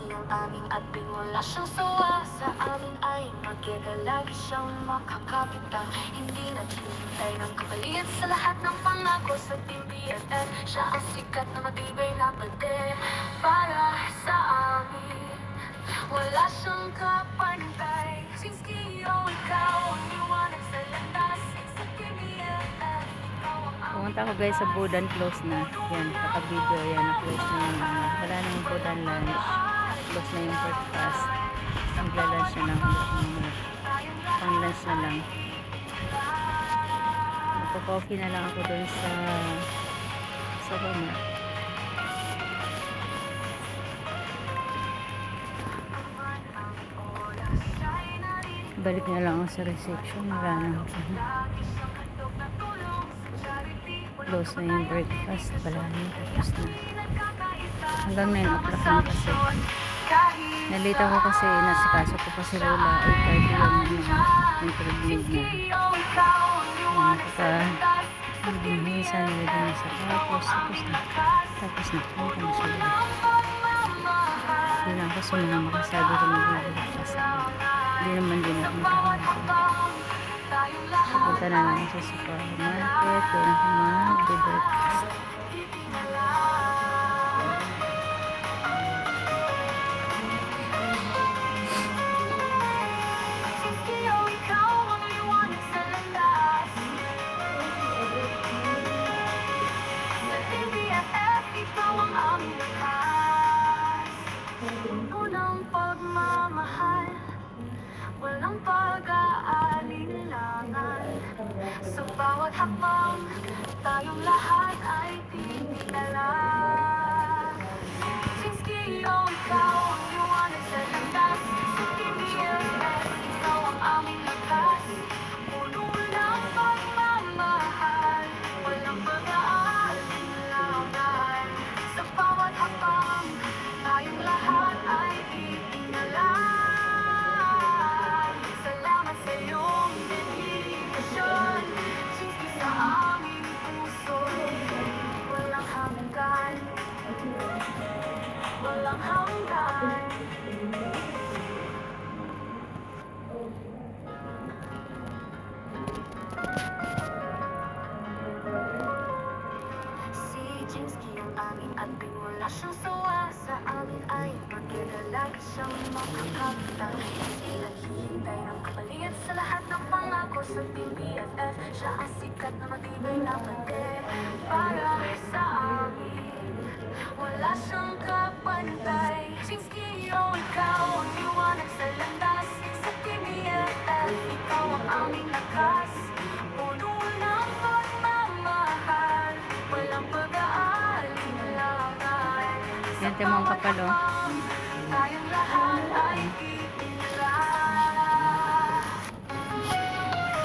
ang aming ating wala siyang sawa. Sa amin ay magigalabi siyang makakapitan. Hindi naghihintay ng kapalit sa lahat ng pangako sa Team BFF. Siya ang sikat na matibay na pate para sa amin. Wala siyang kapantay. Sinski, oh, ikaw ang liwanag sa landas. Sa Team BFF, ikaw ang aming Pumunta ako guys sa Budan, close na. Yan, kaka-video yan, na-close na yung wala nang Budan lunch. Close na yung breakfast. Magla-lunch na lang. Pang-lunch na lang. Magpa-coffee na lang ako dun sa Roma. Balik na lang ako sa reception. Wala na ako. Close na yung breakfast. Wala na. Tapos na. Hanggang 9 o'clock lang kasi. Nalita ko kasi. Nasikaso ko pa si Lola. Ay, party yung privilege niya. Nagbihisan nila din sa tapos na. Tapos na. Hanggang na siya. Hindi na ako sa mga makasabi ko mag-breakfast ako. Hindi naman din ako makahanap. Punta na lang sa supermarket. Doon ako mag-breakfast. Unang pagmamahal, walang pag-aalinlangan. Sa bawat hakbang, tayong lahat ay tinigala. Sinski, oh, ikaw ang liwanag sa landas. Sa TBFF, ikaw ang aming lakas. Puno ng pagmamahal, walang pag-aalinlangan. Sa bawat hakbang, tayong lahat ay itinala. Salamat sa iyong dedikasyon. Sinski sa aming puso, walang hanggan. Walang hanggan. Si Jinski ang aming ating wala siyang sawa. Sa amin ay magigalabi siyang makakapitan. Hindi naghihintay ng kapalit sa lahat ng pangako sa Team BFF. Siya ang sikat na matibay na pate para sa amin. Wala siyang kapantay. Jinski, oh, ikaw ang liwanag sa landas. Sa Team BFF, ikaw ang aming lakas. Puno ng pagmamahal, walang pag-aalinlangan. Yan, timong kapalo. Tayong lahat ay itinala.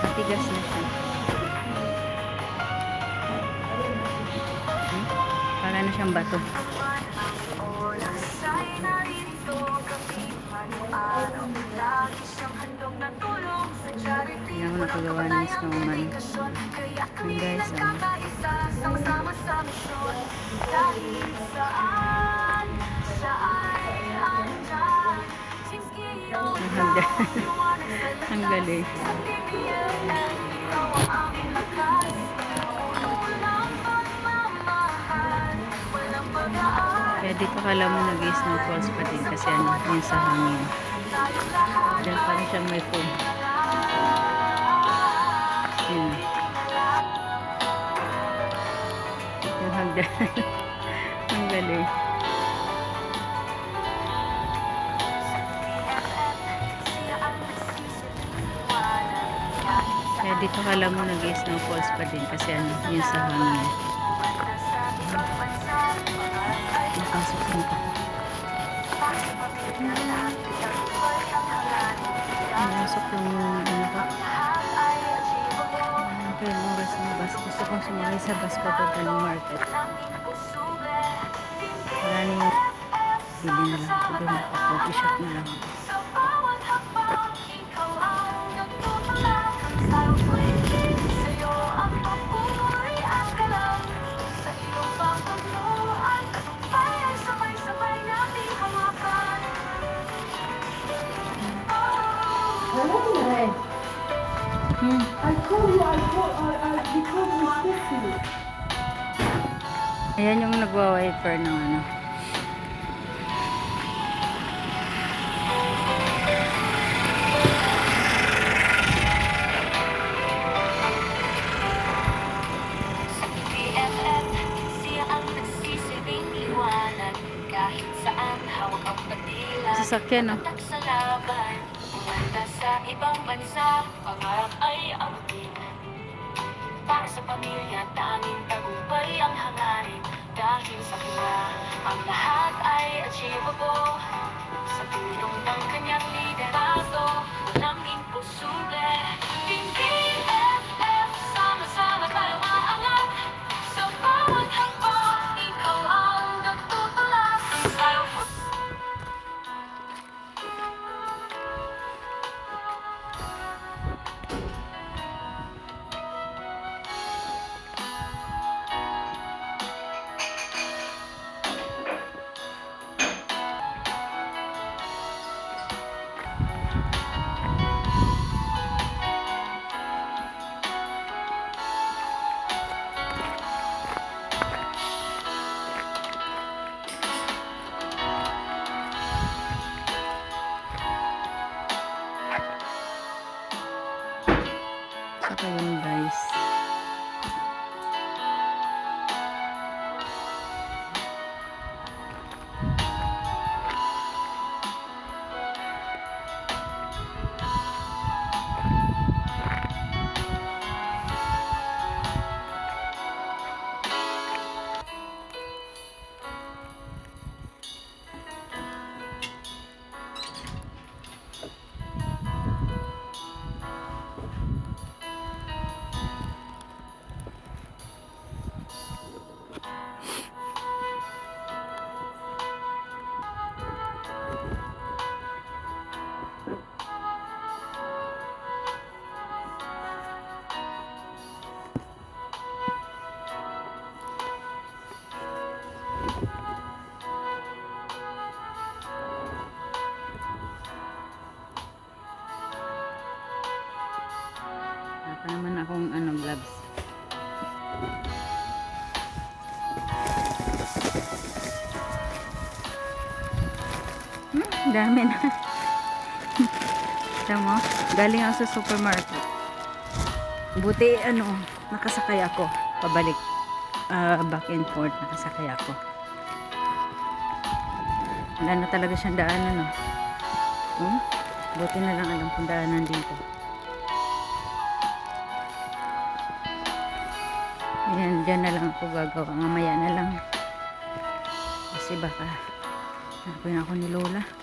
Matigas na siya. Para na siyang bato. Ang oras ay naririto, gabi man o araw. Lagi siyang handog na tulong sa charity. Hindi ako nakagawa ng snowman. Kaya kami Guys, nagkakaisa, sama-sama sa misyon. Kahit saan, siya ay andyan. Sinski, oh, ikaw ang liwanag sa landas. Ang galing. Sa TBFF, ikaw ang aming lakas. Puno ng pagmamahal, walang pag-aalinlangan. Kaya dito kala mo nag-snowfalls pa din kasi ano, yun sa hangin. Tayong lahat Diyan pa rin siyang may foam. Yun. Yung hagdan. Ang galing. Kaya dito kala mo nag-snowfalls pa din kasi ano, yun sa hangin. Napasok sa mukha ko. Napasok yung ano ko. Kaya yung oras na bus. Gusto kong sumakay sa bus papunta ng market. Wala na yung bili na lang ako doon. Coffee shop na lang. Ayan yung nagwa-wiper ng ano. Sa BFF, siya ang nagsisilbing liwanag. Kahit saan hawak ang patila, Sasakyan, no? tatak sa laban. Umanda sa ibang bansa, pangarap ay abutin. Para sa pamilya, tanging tagumpay ang hangarin. Dahil sa kanya, ang lahat ay achievable. Sa tulong ng kanyang liderato, walang imposible. Team BFF, sama-sama tayo maangat. Sa bawat hakbang, ikaw ang nagtutulak. Tayo Saka yun, guys. Wala pa naman akong ano, gloves. Dami na. Tignan mo, galing ako sa supermarket. Buti ano, nakasakay ako pabalik. Back and forth, nakasakay ako. Wala na talaga siyang daanan, no? Buti na lang alam kung daanan dito. Yan, dyan na lang ako gagawa. Mamaya na lang. Kasi baka nakuha ako ni Lola.